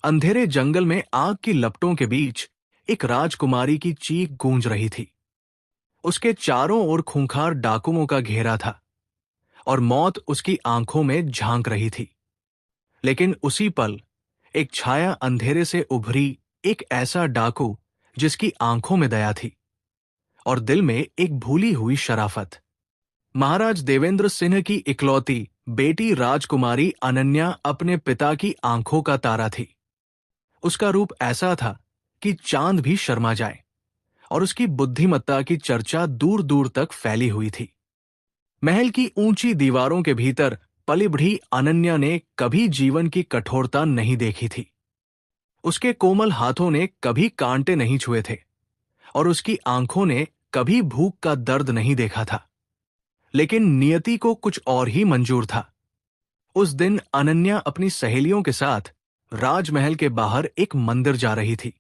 अंधेरे जंगल में आग की लपटों के बीच एक राजकुमारी की चीख गूंज रही थी। उसके चारों ओर खूंखार डाकुओं का घेरा था और मौत उसकी आंखों में झांक रही थी। लेकिन उसी पल एक छाया अंधेरे से उभरी, एक ऐसा डाकू जिसकी आंखों में दया थी और दिल में एक भूली हुई शराफत। महाराज देवेंद्र सिंह की इकलौती बेटी राजकुमारी अनन्या अपने पिता की आंखों का तारा थी। उसका रूप ऐसा था कि चांद भी शर्मा जाए और उसकी बुद्धिमत्ता की चर्चा दूर दूर तक फैली हुई थी। महल की ऊंची दीवारों के भीतर पली बढ़ी अनन्या ने कभी जीवन की कठोरता नहीं देखी थी। उसके कोमल हाथों ने कभी कांटे नहीं छुए थे और उसकी आंखों ने कभी भूख का दर्द नहीं देखा था। लेकिन नियति को कुछ और ही मंजूर था। उस दिन अनन्या अपनी सहेलियों के साथ राजमहल के बाहर एक मंदिर जा रही थी।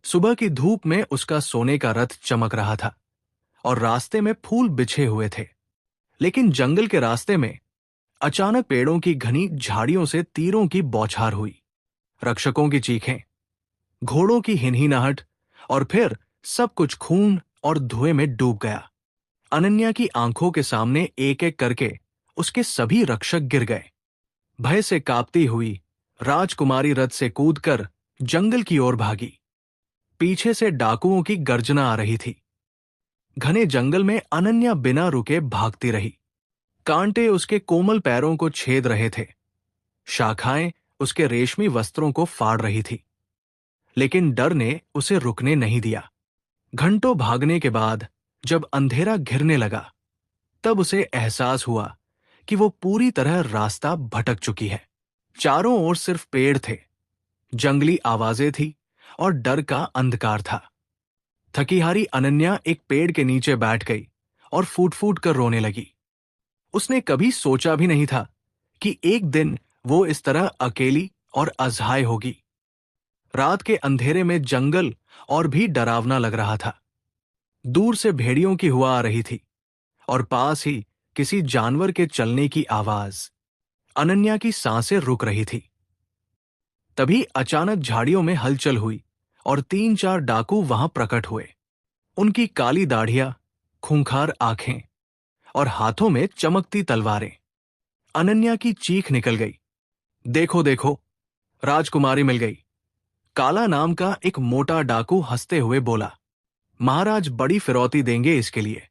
सुबह की धूप में उसका सोने का रथ चमक रहा था और रास्ते में फूल बिछे हुए थे। लेकिन जंगल के रास्ते में अचानक पेड़ों की घनी झाड़ियों से तीरों की बौछार हुई। रक्षकों की चीखें, घोड़ों की हिनहिनाहट और फिर सब कुछ खून और धुएं में डूब गया। अनन्या की आंखों के सामने एक एक करके उसके सभी रक्षक गिर गए। भय से कांपती हुई राजकुमारी रथ से कूदकर जंगल की ओर भागी। पीछे से डाकुओं की गर्जना आ रही थी। घने जंगल में अनन्या बिना रुके भागती रही। कांटे उसके कोमल पैरों को छेद रहे थे, शाखाएं उसके रेशमी वस्त्रों को फाड़ रही थी। लेकिन डर ने उसे रुकने नहीं दिया। घंटों भागने के बाद जब अंधेरा घिरने लगा, तब उसे एहसास हुआ कि वो पूरी तरह रास्ता भटक चुकी है। चारों ओर सिर्फ पेड़ थे, जंगली आवाजें थी और डर का अंधकार था। थकीहारी अनन्या एक पेड़ के नीचे बैठ गई और फूट फूट कर रोने लगी। उसने कभी सोचा भी नहीं था कि एक दिन वो इस तरह अकेली और असहाय होगी। रात के अंधेरे में जंगल और भी डरावना लग रहा था। दूर से भेड़ियों की हुआ आ रही थी और पास ही किसी जानवर के चलने की आवाज। अनन्या की सांसें रुक रही थी। तभी अचानक झाड़ियों में हलचल हुई और तीन चार डाकू वहां प्रकट हुए। उनकी काली दाढ़ियां, खूंखार आंखें और हाथों में चमकती तलवारें। अनन्या की चीख निकल गई, देखो देखो, राजकुमारी मिल गई। काला नाम का एक मोटा डाकू हंसते हुए बोला, महाराज बड़ी फिरौती देंगे इसके लिए।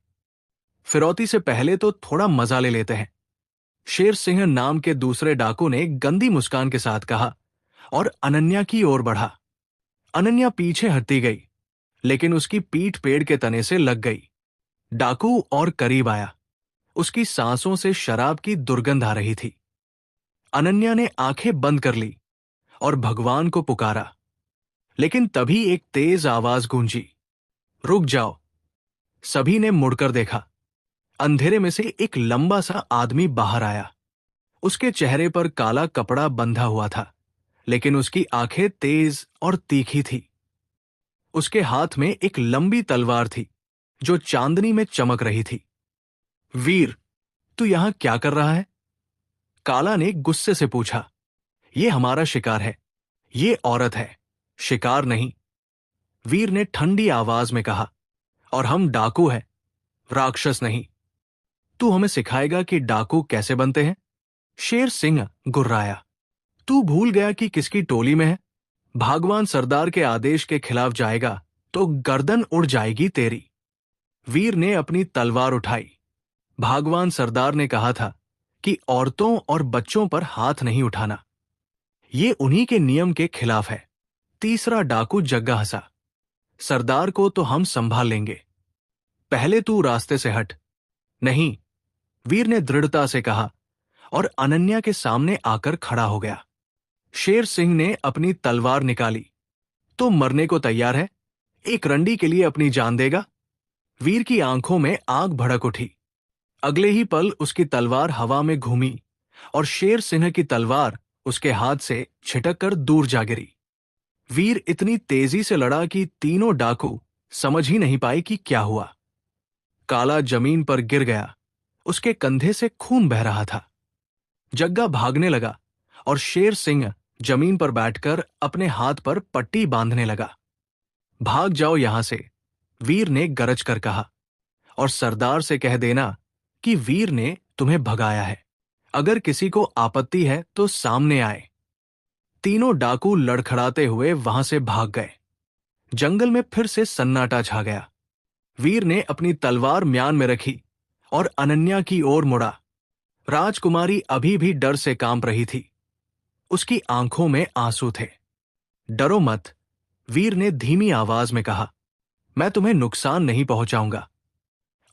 फिरौती से पहले तो थोड़ा मजा ले लेते हैं, शेर सिंह नाम के दूसरे डाकू ने गंदी मुस्कान के साथ कहा और अनन्या की ओर बढ़ा। अनन्या पीछे हटती गई, लेकिन उसकी पीठ पेड़ के तने से लग गई। डाकू और करीब आया। उसकी सांसों से शराब की दुर्गंध आ रही थी। अनन्या ने आंखें बंद कर ली और भगवान को पुकारा। लेकिन तभी एक तेज आवाज गूंजी, रुक जाओ। सभी ने मुड़कर देखा। अंधेरे में से एक लंबा सा आदमी बाहर आया। उसके चेहरे पर काला कपड़ा बंधा हुआ था, लेकिन उसकी आंखें तेज और तीखी थी। उसके हाथ में एक लंबी तलवार थी जो चांदनी में चमक रही थी। वीर, तू यहां क्या कर रहा है? काला ने गुस्से से पूछा। ये हमारा शिकार है, ये औरत है, शिकार नहीं, वीर ने ठंडी आवाज में कहा। और हम डाकू हैं, राक्षस नहीं। तू हमें सिखाएगा कि डाकू कैसे बनते हैं? शेर सिंह गुर्राया। तू भूल गया कि किसकी टोली में है? भागवान सरदार के आदेश के खिलाफ जाएगा तो गर्दन उड़ जाएगी तेरी। वीर ने अपनी तलवार उठाई। भागवान सरदार ने कहा था कि औरतों और बच्चों पर हाथ नहीं उठाना। ये उन्हीं के नियम के खिलाफ है। तीसरा डाकू जग्गा हंसा। सरदार को तो हम संभाल लेंगे, पहले तू रास्ते से हट। नहीं, वीर ने दृढ़ता से कहा और अनन्या के सामने आकर खड़ा हो गया। शेर सिंह ने अपनी तलवार निकाली। तो मरने को तैयार है? एक रंडी के लिए अपनी जान देगा? वीर की आंखों में आग भड़क उठी। अगले ही पल उसकी तलवार हवा में घूमी और शेर सिंह की तलवार उसके हाथ से छिटक कर दूर जा गिरी। वीर इतनी तेजी से लड़ा कि तीनों डाकू समझ ही नहीं पाए कि क्या हुआ। काला जमीन पर गिर गया, उसके कंधे से खून बह रहा था। जग्गा भागने लगा और शेर सिंह जमीन पर बैठकर अपने हाथ पर पट्टी बांधने लगा। भाग जाओ यहां से, वीर ने गरज कर कहा, और सरदार से कह देना कि वीर ने तुम्हें भगाया है। अगर किसी को आपत्ति है तो सामने आए। तीनों डाकू लड़खड़ाते हुए वहां से भाग गए। जंगल में फिर से सन्नाटा छा गया। वीर ने अपनी तलवार म्यान में रखी और अनन्या की ओर मुड़ा। राजकुमारी अभी भी डर से कांप रही थी। उसकी आंखों में आंसू थे। डरो मत, वीर ने धीमी आवाज में कहा, मैं तुम्हें नुकसान नहीं पहुंचाऊंगा।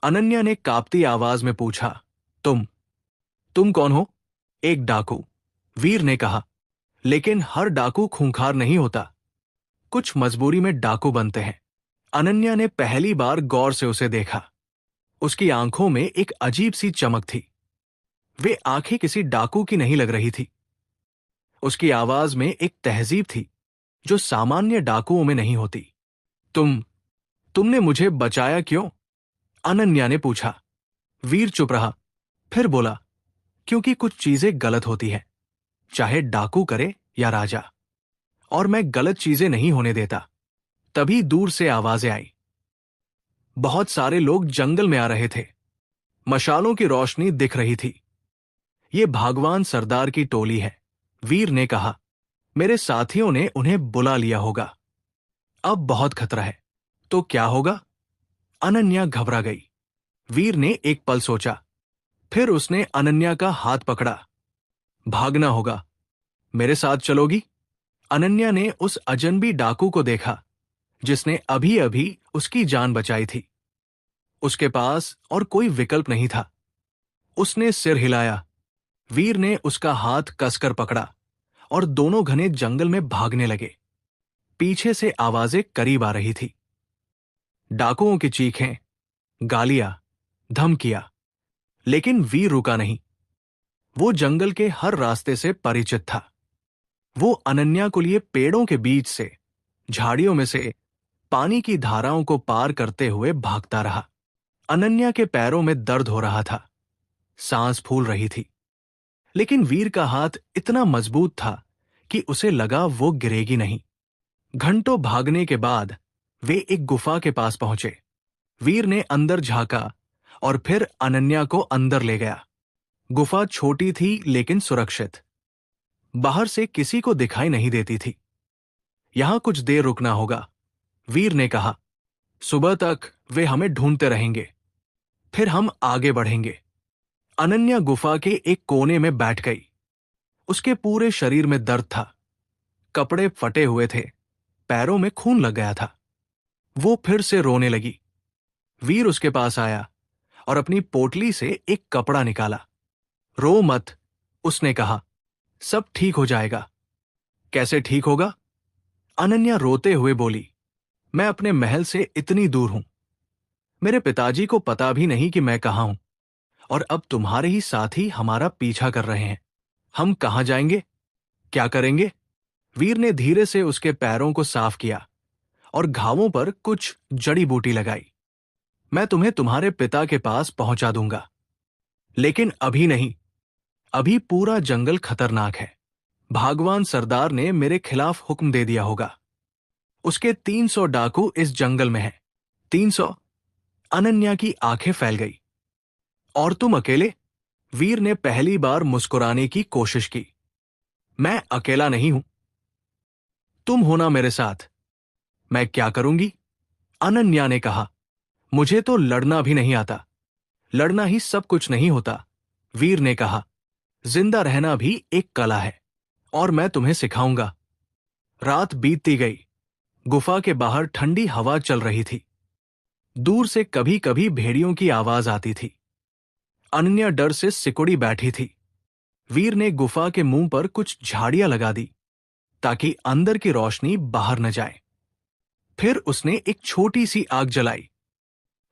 अनन्या ने कांपती आवाज में पूछा, तुम कौन हो? एक डाकू, वीर ने कहा। लेकिन हर डाकू खूंखार नहीं होता, कुछ मजबूरी में डाकू बनते हैं। अनन्या ने पहली बार गौर से उसे देखा। उसकी आंखों में एक अजीब सी चमक थी। वे आंखें किसी डाकू की नहीं लग रही थी। उसकी आवाज में एक तहजीब थी जो सामान्य डाकुओं में नहीं होती। तुमने मुझे बचाया क्यों? अनन्या ने पूछा। वीर चुप रहा, फिर बोला, क्योंकि कुछ चीजें गलत होती हैं, चाहे डाकू करे या राजा, और मैं गलत चीजें नहीं होने देता। तभी दूर से आवाजें आई। बहुत सारे लोग जंगल में आ रहे थे। मशालों की रोशनी दिख रही थी। ये भागवान सरदार की टोली है, वीर ने कहा। मेरे साथियों ने उन्हें बुला लिया होगा। अब बहुत खतरा है। तो क्या होगा? अनन्या घबरा गई। वीर ने एक पल सोचा, फिर उसने अनन्या का हाथ पकड़ा। भागना होगा, मेरे साथ चलोगी? अनन्या ने उस अजनबी डाकू को देखा जिसने अभी अभी उसकी जान बचाई थी। उसके पास और कोई विकल्प नहीं था। उसने सिर हिलाया। वीर ने उसका हाथ कसकर पकड़ा और दोनों घने जंगल में भागने लगे। पीछे से आवाजें करीब आ रही थी। डाकुओं की चीखें, गालियां, धमकियां। लेकिन वीर रुका नहीं। वो जंगल के हर रास्ते से परिचित था। वो अनन्या को लिए पेड़ों के बीच से, झाड़ियों में से, पानी की धाराओं को पार करते हुए भागता रहा। अनन्या के पैरों में दर्द हो रहा था, सांस फूल रही थी, लेकिन वीर का हाथ इतना मजबूत था कि उसे लगा वो गिरेगी नहीं। घंटों भागने के बाद वे एक गुफा के पास पहुंचे। वीर ने अंदर झांका और फिर अनन्या को अंदर ले गया। गुफा छोटी थी लेकिन सुरक्षित। बाहर से किसी को दिखाई नहीं देती थी। यहां कुछ देर रुकना होगा, वीर ने कहा। सुबह तक वे हमें ढूंढते रहेंगे, फिर हम आगे बढ़ेंगे। अनन्या गुफा के एक कोने में बैठ गई। उसके पूरे शरीर में दर्द था। कपड़े फटे हुए थे, पैरों में खून लग गया था। वो फिर से रोने लगी। वीर उसके पास आया और अपनी पोटली से एक कपड़ा निकाला। रो मत, उसने कहा, सब ठीक हो जाएगा। कैसे ठीक होगा? अनन्या रोते हुए बोली, मैं अपने महल से इतनी दूर हूं। मेरे पिताजी को पता भी नहीं कि मैं कहां हूं, और अब तुम्हारे ही साथी हमारा पीछा कर रहे हैं। हम कहां जाएंगे? क्या करेंगे? वीर ने धीरे से उसके पैरों को साफ किया और घावों पर कुछ जड़ी बूटी लगाई। मैं तुम्हें तुम्हारे पिता के पास पहुंचा दूंगा, लेकिन अभी नहीं। अभी पूरा जंगल खतरनाक है। भागवान सरदार ने मेरे खिलाफ हुक्म दे दिया होगा। उसके 300 डाकू इस जंगल में हैं। 300? अनन्या की आंखें फैल गई। और तुम अकेले? वीर ने पहली बार मुस्कुराने की कोशिश की। मैं अकेला नहीं हूं, तुम होना मेरे साथ। मैं क्या करूंगी? अनन्या ने कहा, मुझे तो लड़ना भी नहीं आता। लड़ना ही सब कुछ नहीं होता, वीर ने कहा। जिंदा रहना भी एक कला है, और मैं तुम्हें सिखाऊंगा। रात बीतती गई। गुफा के बाहर ठंडी हवा चल रही थी। दूर से कभी कभी भेड़ियों की आवाज आती थी। अनन्या डर से सिकुड़ी बैठी थी। वीर ने गुफा के मुंह पर कुछ झाड़ियां लगा दी ताकि अंदर की रोशनी बाहर न जाए। फिर उसने एक छोटी सी आग जलाई।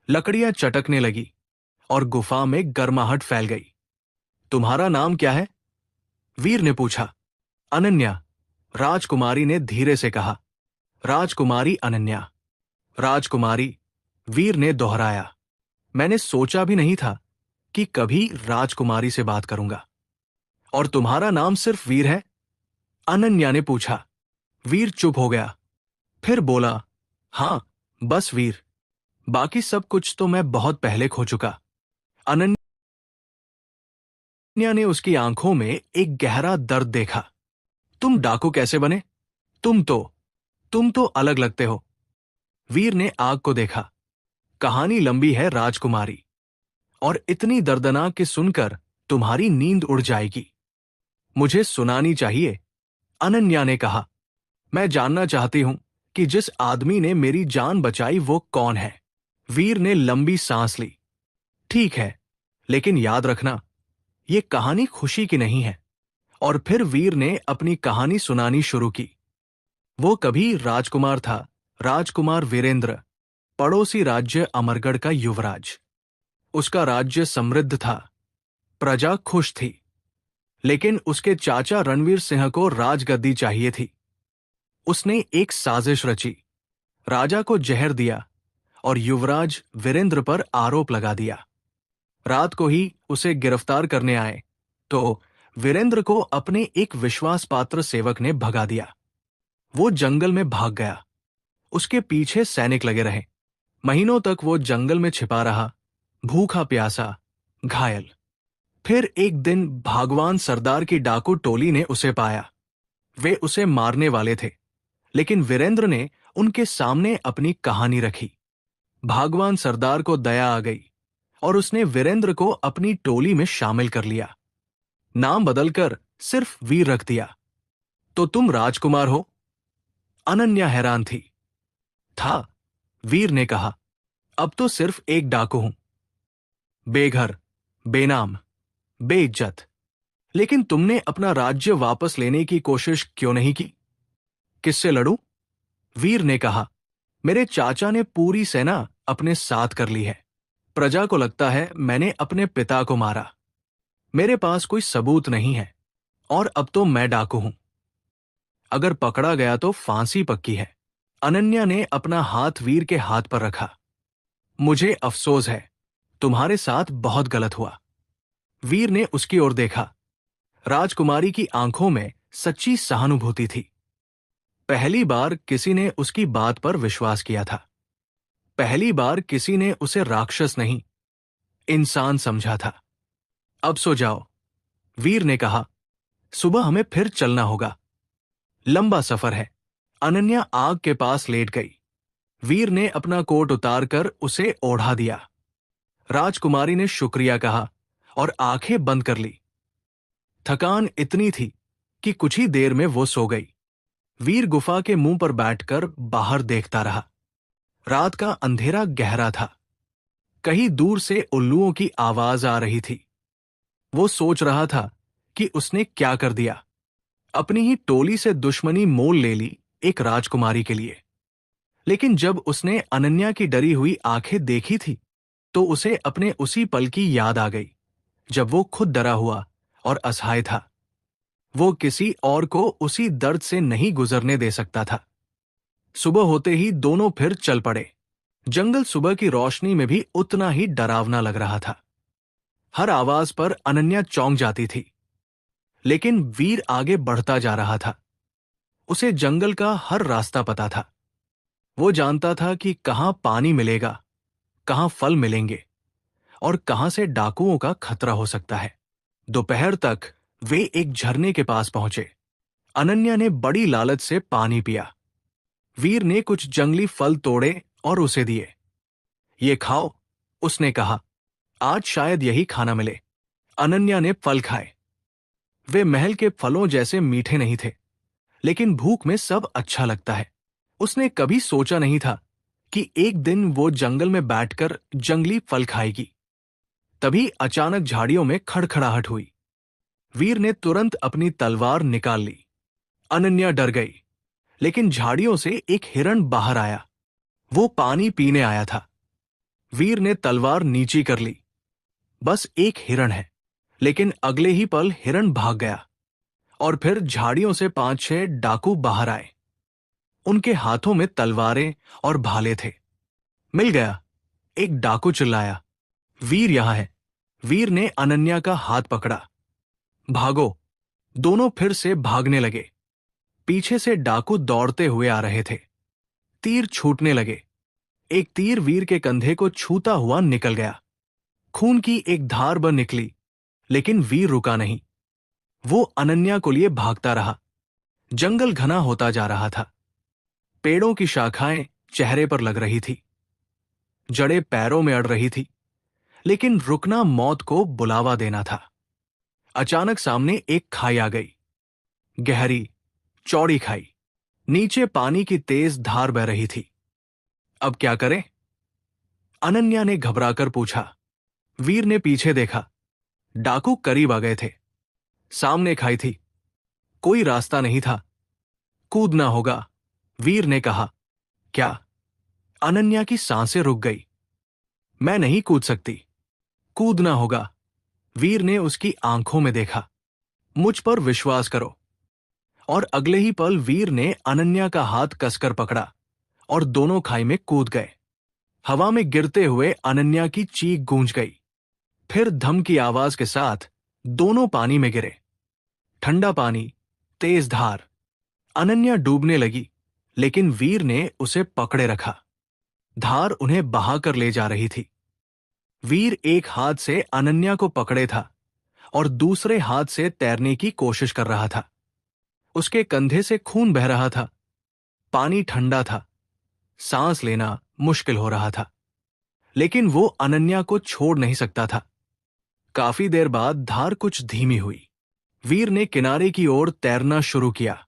लकड़ियां चटकने लगी और गुफा में गर्माहट फैल गई। तुम्हारा नाम क्या है? वीर ने पूछा। अनन्या, राजकुमारी ने धीरे से कहा। राजकुमारी अनन्या। राजकुमारी, वीर ने दोहराया। मैंने सोचा भी नहीं था कि कभी राजकुमारी से बात करूंगा। और तुम्हारा नाम सिर्फ वीर है? अनन्या ने पूछा। वीर चुप हो गया, फिर बोला, हाँ, बस वीर, बाकी सब कुछ तो मैं बहुत पहले खो चुका। अनन्या ने उसकी आंखों में एक गहरा दर्द देखा। तुम डाकू कैसे बने? तुम तो तुम तो अलग लगते हो। वीर ने आग को देखा। कहानी लंबी है राजकुमारी, और इतनी दर्दनाक कि सुनकर तुम्हारी नींद उड़ जाएगी। मुझे सुनानी चाहिए, अनन्या ने कहा। मैं जानना चाहती हूं कि जिस आदमी ने मेरी जान बचाई वो कौन है। वीर ने लंबी सांस ली। ठीक है, लेकिन याद रखना, ये कहानी खुशी की नहीं है। और फिर वीर ने अपनी कहानी सुनानी शुरू की। वो कभी राजकुमार था, राजकुमार वीरेंद्र, पड़ोसी राज्य अमरगढ़ का युवराज। उसका राज्य समृद्ध था, प्रजा खुश थी, लेकिन उसके चाचा रणवीर सिंह को राजगद्दी चाहिए थी। उसने एक साजिश रची, राजा को जहर दिया और युवराज वीरेंद्र पर आरोप लगा दिया। रात को ही उसे गिरफ्तार करने आए तो वीरेंद्र को अपने एक विश्वासपात्र सेवक ने भगा दिया। वो जंगल में भाग गया। उसके पीछे सैनिक लगे रहे। महीनों तक वो जंगल में छिपा रहा, भूखा प्यासा, घायल। फिर एक दिन भागवान सरदार की डाकू टोली ने उसे पाया। वे उसे मारने वाले थे, लेकिन वीरेंद्र ने उनके सामने अपनी कहानी रखी। भागवान सरदार को दया आ गई और उसने वीरेंद्र को अपनी टोली में शामिल कर लिया। नाम बदलकर सिर्फ वीर रख दिया। तो तुम राजकुमार हो? अनन्या हैरान थी। था, वीर ने कहा। अब तो सिर्फ एक डाकू हूं, बेघर, बेनाम, बेइज्जत। लेकिन तुमने अपना राज्य वापस लेने की कोशिश क्यों नहीं की? किससे लड़ूं? वीर ने कहा। मेरे चाचा ने पूरी सेना अपने साथ कर ली है। प्रजा को लगता है मैंने अपने पिता को मारा। मेरे पास कोई सबूत नहीं है, और अब तो मैं डाकू हूं। अगर पकड़ा गया तो फांसी पक्की है। अनन्या ने अपना हाथ वीर के हाथ पर रखा। मुझे अफसोस है, तुम्हारे साथ बहुत गलत हुआ। वीर ने उसकी ओर देखा। राजकुमारी की आंखों में सच्ची सहानुभूति थी। पहली बार किसी ने उसकी बात पर विश्वास किया था। पहली बार किसी ने उसे राक्षस नहीं, इंसान समझा था। अब सो जाओ, वीर ने कहा। सुबह हमें फिर चलना होगा। लंबा सफर है। अनन्या आग के पास लेट गई। वीर ने अपना कोट उतारकर उसे ओढ़ा दिया। राजकुमारी ने शुक्रिया कहा और आंखें बंद कर ली। थकान इतनी थी कि कुछ ही देर में वो सो गई। वीर गुफा के मुंह पर बैठकर बाहर देखता रहा। रात का अंधेरा गहरा था। कहीं दूर से उल्लुओं की आवाज आ रही थी। वो सोच रहा था कि उसने क्या कर दिया। अपनी ही टोली से दुश्मनी मोल ले ली एक राजकुमारी के लिए। लेकिन जब उसने अनन्या की डरी हुई आंखें देखी थी तो उसे अपने उसी पल की याद आ गई जब वो खुद डरा हुआ और असहाय था। वो किसी और को उसी दर्द से नहीं गुजरने दे सकता था। सुबह होते ही दोनों फिर चल पड़े। जंगल सुबह की रोशनी में भी उतना ही डरावना लग रहा था। हर आवाज पर अनन्या चौंक जाती थी, लेकिन वीर आगे बढ़ता जा रहा था। उसे जंगल का हर रास्ता पता था। वो जानता था कि कहां पानी मिलेगा, कहां फल मिलेंगे और कहां से डाकुओं का खतरा हो सकता है। दोपहर तक वे एक झरने के पास पहुंचे। अनन्या ने बड़ी लालच से पानी पिया। वीर ने कुछ जंगली फल तोड़े और उसे दिए। ये खाओ, उसने कहा। आज शायद यही खाना मिले। अनन्या ने फल खाए। वे महल के फलों जैसे मीठे नहीं थे, लेकिन भूख में सब अच्छा लगता है। उसने कभी सोचा नहीं था कि एक दिन वो जंगल में बैठकर जंगली फल खाएगी। तभी अचानक झाड़ियों में खड़खड़ाहट हुई। वीर ने तुरंत अपनी तलवार निकाल ली। अनन्या डर गई, लेकिन झाड़ियों से एक हिरण बाहर आया। वो पानी पीने आया था। वीर ने तलवार नीची कर ली। बस एक हिरण है, लेकिन अगले ही पल हिरण भाग गया और फिर झाड़ियों से 5-6 डाकू बाहर आए। उनके हाथों में तलवारें और भाले थे। मिल गया, एक डाकू चिल्लाया। वीर यहां है। वीर ने अनन्या का हाथ पकड़ा। भागो। दोनों फिर से भागने लगे। पीछे से डाकू दौड़ते हुए आ रहे थे। तीर छूटने लगे। एक तीर वीर के कंधे को छूता हुआ निकल गया। खून की एक धार बन निकली, लेकिन वीर रुका नहीं। वो अनन्या को लिए भागता रहा। जंगल घना होता जा रहा था। पेड़ों की शाखाएं चेहरे पर लग रही थी, जड़ें पैरों में अड़ रही थी, लेकिन रुकना मौत को बुलावा देना था। अचानक सामने एक खाई आ गई, गहरी, चौड़ी खाई। नीचे पानी की तेज धार बह रही थी। अब क्या करें? अनन्या ने घबराकर पूछा। वीर ने पीछे देखा। डाकू करीब आ गए थे। सामने खाई थी, कोई रास्ता नहीं था। कूदना होगा, वीर ने कहा। क्या? अनन्या की सांसें रुक गई। मैं नहीं कूद सकती। कूदना होगा, वीर ने उसकी आंखों में देखा। मुझ पर विश्वास करो। और अगले ही पल वीर ने अनन्या का हाथ कसकर पकड़ा और दोनों खाई में कूद गए। हवा में गिरते हुए अनन्या की चीख गूंज गई। फिर धम की आवाज के साथ दोनों पानी में गिरे। ठंडा पानी, तेज धार। अनन्या डूबने लगी, लेकिन वीर ने उसे पकड़े रखा। धार उन्हें बहाकर ले जा रही थी। वीर एक हाथ से अनन्या को पकड़े था और दूसरे हाथ से तैरने की कोशिश कर रहा था। उसके कंधे से खून बह रहा था। पानी ठंडा था। सांस लेना मुश्किल हो रहा था, लेकिन वो अनन्या को छोड़ नहीं सकता था। काफी देर बाद धार कुछ धीमी हुई। वीर ने किनारे की ओर तैरना शुरू किया।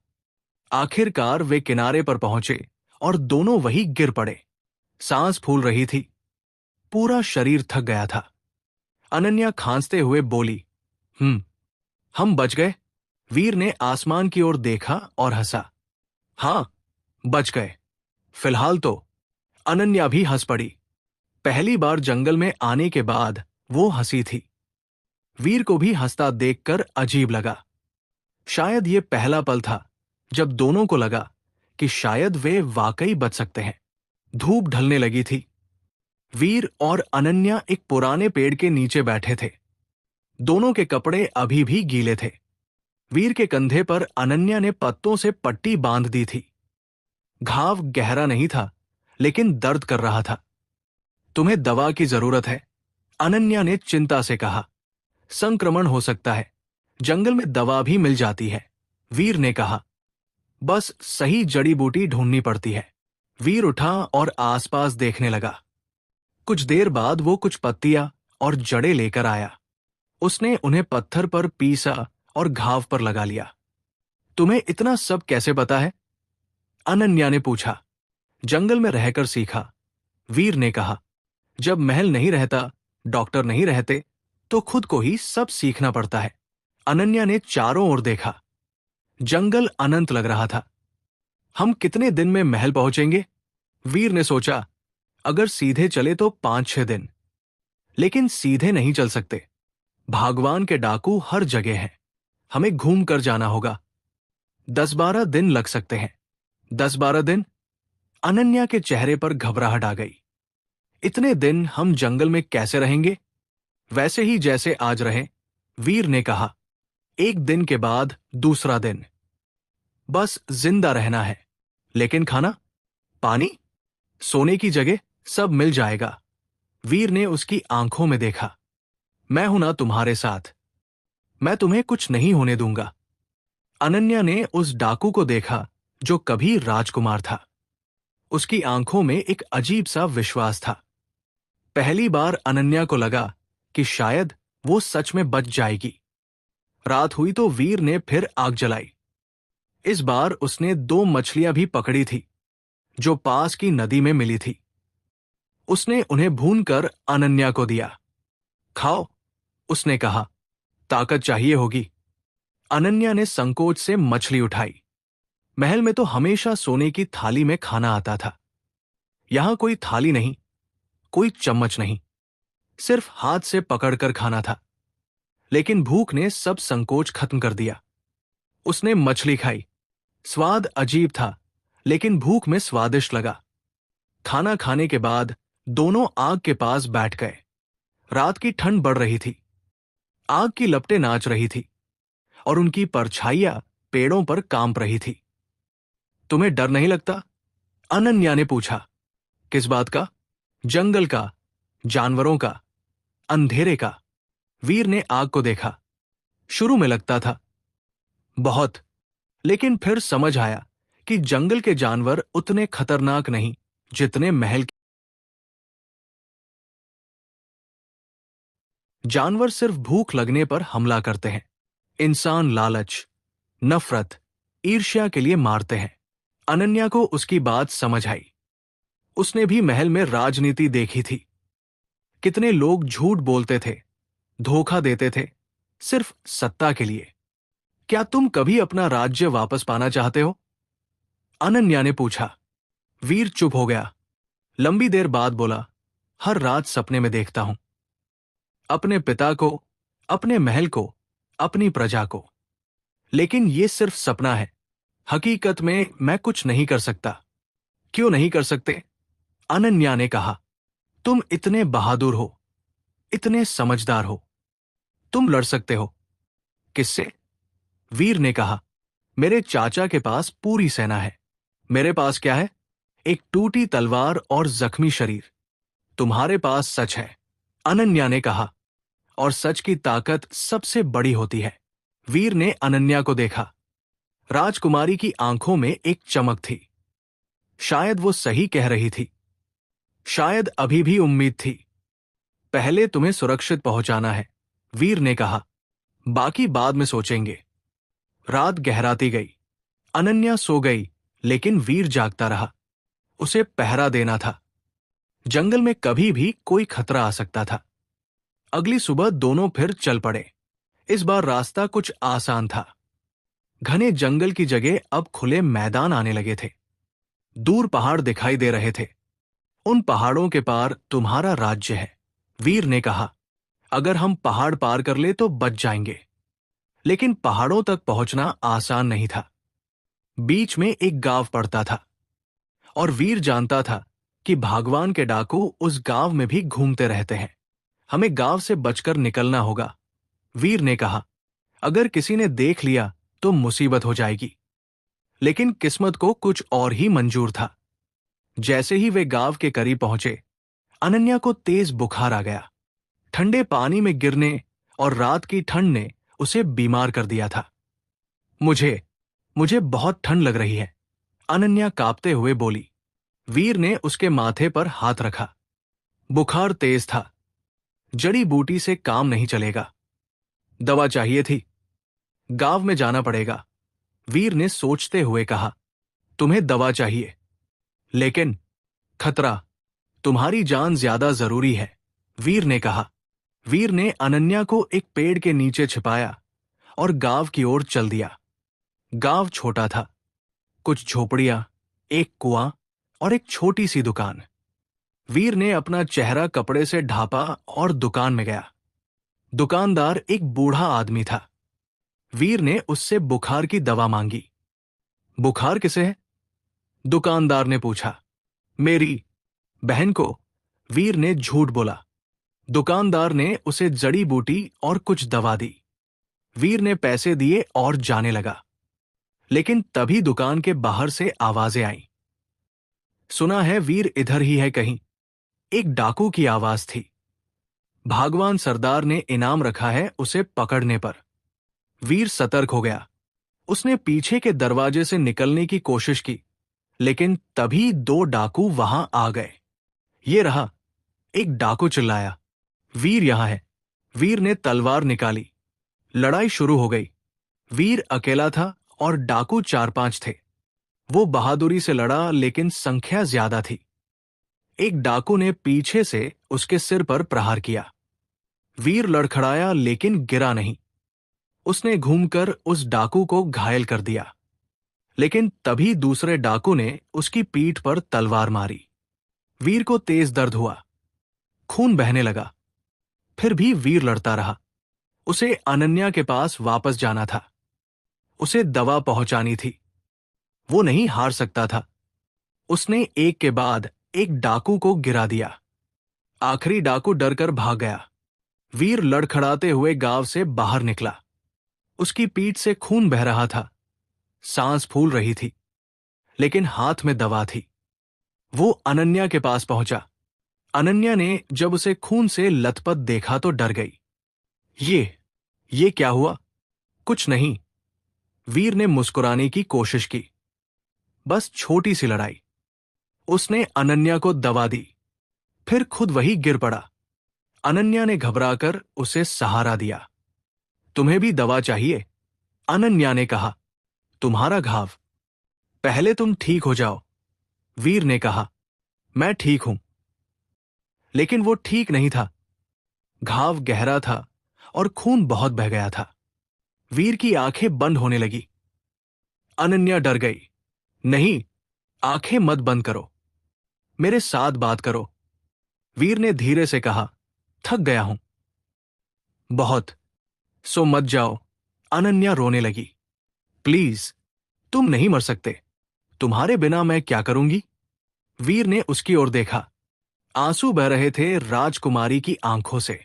आखिरकार वे किनारे पर पहुंचे और दोनों वहीं गिर पड़े। सांस फूल रही थी। पूरा शरीर थक गया था। अनन्या खांसते हुए बोली, हम बच गए। वीर ने आसमान की ओर देखा और हंसा। हां, बच गए, फिलहाल तो। अनन्या भी हंस पड़ी। पहली बार जंगल में आने के बाद वो हंसी थी। वीर को भी हंसता देखकर अजीब लगा। शायद ये पहला पल था जब दोनों को लगा कि शायद वे वाकई बच सकते हैं। धूप ढलने लगी थी। वीर और अनन्या एक पुराने पेड़ के नीचे बैठे थे। दोनों के कपड़े अभी भी गीले थे। वीर के कंधे पर अनन्या ने पत्तों से पट्टी बांध दी थी। घाव गहरा नहीं था, लेकिन दर्द कर रहा था। तुम्हें दवा की जरूरत है, अनन्या ने चिंता से कहा। संक्रमण हो सकता है, जंगल में दवा भी मिल जाती है, वीर ने कहा। बस सही जड़ी बूटी ढूंढनी पड़ती है। वीर उठा और आसपास देखने लगा। कुछ देर बाद वो कुछ पत्तियां और जड़ें लेकर आया। उसने उन्हें पत्थर पर पीसा और घाव पर लगा लिया। तुम्हें इतना सब कैसे पता है? अनन्या ने पूछा। जंगल में रहकर सीखा, वीर ने कहा। जब महल नहीं रहता, डॉक्टर नहीं रहते, तो खुद को ही सब सीखना पड़ता है। अनन्या ने चारों ओर देखा। जंगल अनंत लग रहा था। हम कितने दिन में महल पहुंचेंगे? वीर ने सोचा। अगर सीधे चले तो 5-6 दिन, लेकिन सीधे नहीं चल सकते। भागवान के डाकू हर जगह हैं। हमें घूम कर जाना होगा। 10-12 दिन लग सकते हैं। 10-12 दिन? अनन्या के चेहरे पर घबराहट आ गई। इतने दिन हम जंगल में कैसे रहेंगे? वैसे ही जैसे आज रहे, वीर ने कहा। एक दिन के बाद दूसरा दिन। बस जिंदा रहना है। लेकिन खाना, पानी, सोने की जगह सब मिल जाएगा। वीर ने उसकी आंखों में देखा। मैं हूं ना तुम्हारे साथ। मैं तुम्हें कुछ नहीं होने दूंगा। अनन्या ने उस डाकू को देखा जो कभी राजकुमार था। उसकी आंखों में एक अजीब सा विश्वास था। पहली बार अनन्या को लगा कि शायद वो सच में बच जाएगी। रात हुई तो वीर ने फिर आग जलाई। इस बार उसने 2 मछलियां भी पकड़ी थी, जो पास की नदी में मिली थी। उसने उन्हें भूनकर अनन्या को दिया। खाओ, उसने कहा। ताकत चाहिए होगी। अनन्या ने संकोच से मछली उठाई। महल में तो हमेशा सोने की थाली में खाना आता था। यहां कोई थाली नहीं, कोई चम्मच नहीं, सिर्फ हाथ से पकड़कर खाना था। लेकिन भूख ने सब संकोच खत्म कर दिया। उसने मछली खाई। स्वाद अजीब था, लेकिन भूख में स्वादिष्ट लगा। खाना खाने के बाद दोनों आग के पास बैठ गए। रात की ठंड बढ़ रही थी। आग की लपटें नाच रही थी और उनकी परछाइयां पेड़ों पर कांप रही थी। तुम्हें डर नहीं लगता? अनन्या ने पूछा। किस बात का? जंगल का, जानवरों का, अंधेरे का। वीर ने आग को देखा। शुरू में लगता था, बहुत। लेकिन फिर समझ आया कि जंगल के जानवर उतने खतरनाक नहीं जितने महल के। जानवर सिर्फ भूख लगने पर हमला करते हैं। इंसान लालच, नफरत, ईर्ष्या के लिए मारते हैं। अनन्या को उसकी बात समझ आई। उसने भी महल में राजनीति देखी थी। कितने लोग झूठ बोलते थे, धोखा देते थे, सिर्फ सत्ता के लिए। क्या तुम कभी अपना राज्य वापस पाना चाहते हो? अनन्या ने पूछा। वीर चुप हो गया। लंबी देर बाद बोला, हर रात सपने में देखता हूं। अपने पिता को, अपने महल को, अपनी प्रजा को। लेकिन ये सिर्फ सपना है। हकीकत में मैं कुछ नहीं कर सकता। क्यों नहीं कर सकते? अनन्या ने कहा। तुम इतने बहादुर हो, इतने समझदार हो। तुम लड़ सकते हो। किससे? वीर ने कहा। मेरे चाचा के पास पूरी सेना है। मेरे पास क्या है? एक टूटी तलवार और जख्मी शरीर। तुम्हारे पास सच है, अनन्या ने कहा। और सच की ताकत सबसे बड़ी होती है। वीर ने अनन्या को देखा। राजकुमारी की आंखों में एक चमक थी। शायद वो सही कह रही थी। शायद अभी भी उम्मीद थी। पहले तुम्हें सुरक्षित पहुंचाना है, वीर ने कहा। बाकी बाद में सोचेंगे। रात गहराती गई। अनन्या सो गई, लेकिन वीर जागता रहा। उसे पहरा देना था। जंगल में कभी भी कोई खतरा आ सकता था। अगली सुबह दोनों फिर चल पड़े। इस बार रास्ता कुछ आसान था। घने जंगल की जगह अब खुले मैदान आने लगे थे। दूर पहाड़ दिखाई दे रहे थे। उन पहाड़ों के पार तुम्हारा राज्य है, वीर ने कहा। अगर हम पहाड़ पार कर ले तो बच जाएंगे। लेकिन पहाड़ों तक पहुंचना आसान नहीं था। बीच में एक गांव पड़ता था। और वीर जानता था कि भगवान के डाकू उस गांव में भी घूमते रहते हैं। हमें गांव से बचकर निकलना होगा, वीर ने कहा। अगर किसी ने देख लिया तो मुसीबत हो जाएगी। लेकिन किस्मत को कुछ और ही मंजूर था। जैसे ही वे गांव के करीब पहुंचे, अनन्या को तेज बुखार आ गया। ठंडे पानी में गिरने और रात की ठंड ने उसे बीमार कर दिया था। मुझे मुझे बहुत ठंड लग रही है, अनन्या कांपते हुए बोली। वीर ने उसके माथे पर हाथ रखा। बुखार तेज था। जड़ी बूटी से काम नहीं चलेगा। दवा चाहिए थी। गांव में जाना पड़ेगा, वीर ने सोचते हुए कहा। तुम्हें दवा चाहिए, लेकिन खतरा। तुम्हारी जान ज्यादा जरूरी है, वीर ने कहा। वीर ने अनन्या को एक पेड़ के नीचे छिपाया और गांव की ओर चल दिया। गांव छोटा था। कुछ झोपड़ियां, एक कुआं और एक छोटी सी दुकान। वीर ने अपना चेहरा कपड़े से ढांपा और दुकान में गया। दुकानदार एक बूढ़ा आदमी था। वीर ने उससे बुखार की दवा मांगी। बुखार किसे है? दुकानदार ने पूछा। मेरी बहन को, वीर ने झूठ बोला। दुकानदार ने उसे जड़ी बूटी और कुछ दवा दी। वीर ने पैसे दिए और जाने लगा। लेकिन तभी दुकान के बाहर से आवाजें आईं। सुना है वीर इधर ही है कहीं, एक डाकू की आवाज थी। भागवान सरदार ने इनाम रखा है उसे पकड़ने पर। वीर सतर्क हो गया। उसने पीछे के दरवाजे से निकलने की कोशिश की, लेकिन तभी दो डाकू वहां आ गए। ये रहा, एक डाकू चिल्लाया। वीर यहां है। वीर ने तलवार निकाली। लड़ाई शुरू हो गई। वीर अकेला था और डाकू 4-5 थे। वो बहादुरी से लड़ा, लेकिन संख्या ज्यादा थी। एक डाकू ने पीछे से उसके सिर पर प्रहार किया। वीर लड़खड़ाया, लेकिन गिरा नहीं। उसने घूमकर उस डाकू को घायल कर दिया। लेकिन तभी दूसरे डाकू ने उसकी पीठ पर तलवार मारी। वीर को तेज दर्द हुआ। खून बहने लगा। फिर भी वीर लड़ता रहा। उसे अनन्या के पास वापस जाना था। उसे दवा पहुंचानी थी। वो नहीं हार सकता था। उसने एक के बाद एक डाकू को गिरा दिया। आखिरी डाकू डरकर भाग गया। वीर लड़खड़ाते हुए गांव से बाहर निकला। उसकी पीठ से खून बह रहा था। सांस फूल रही थी। लेकिन हाथ में दवा थी। वो अनन्या के पास पहुंचा। अनन्या ने जब उसे खून से लथपथ देखा तो डर गई। ये क्या हुआ? कुछ नहीं। वीर ने मुस्कुराने की कोशिश की। बस छोटी सी लड़ाई। उसने अनन्या को दवा दी, फिर खुद वही गिर पड़ा। अनन्या ने घबराकर उसे सहारा दिया। तुम्हें भी दवा चाहिए? अनन्या ने कहा। तुम्हारा घाव, पहले तुम ठीक हो जाओ। वीर ने कहा। मैं ठीक हूं। लेकिन वो ठीक नहीं था। घाव गहरा था और खून बहुत बह गया था। वीर की आंखें बंद होने लगी। अनन्या डर गई। नहीं, आंखें मत बंद करो, मेरे साथ बात करो। वीर ने धीरे से कहा। थक गया हूं बहुत, सो मत जाओ। अनन्या रोने लगी। प्लीज, तुम नहीं मर सकते। तुम्हारे बिना मैं क्या करूंगी? वीर ने उसकी ओर देखा। आंसू बह रहे थे राजकुमारी की आंखों से।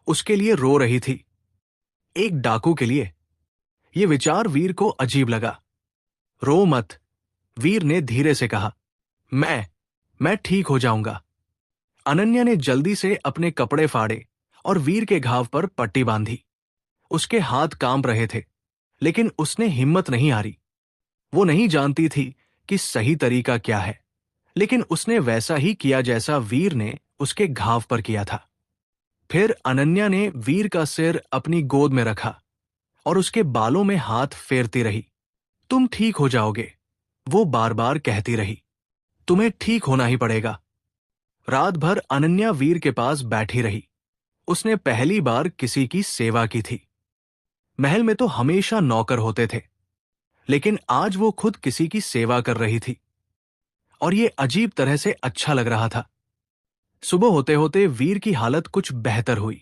उसके लिए रो रही थी, एक डाकू के लिए। यह विचार वीर को अजीब लगा। रो मत, वीर ने धीरे से कहा। मैं ठीक हो जाऊंगा। अनन्या ने जल्दी से अपने कपड़े फाड़े और वीर के घाव पर पट्टी बांधी। उसके हाथ कांप रहे थे, लेकिन उसने हिम्मत नहीं हारी। वो नहीं जानती थी कि सही तरीका क्या है, लेकिन उसने वैसा ही किया जैसा वीर ने उसके घाव पर किया था। फिर अनन्या ने वीर का सिर अपनी गोद में रखा और उसके बालों में हाथ फेरती रही। तुम ठीक हो जाओगे, वो बार बार कहती रही। तुम्हें ठीक होना ही पड़ेगा। रात भर अनन्या वीर के पास बैठी रही। उसने पहली बार किसी की सेवा की थी। महल में तो हमेशा नौकर होते थे, लेकिन आज वो खुद किसी की सेवा कर रही थी, और ये अजीब तरह से अच्छा लग रहा था। सुबह होते होते वीर की हालत कुछ बेहतर हुई।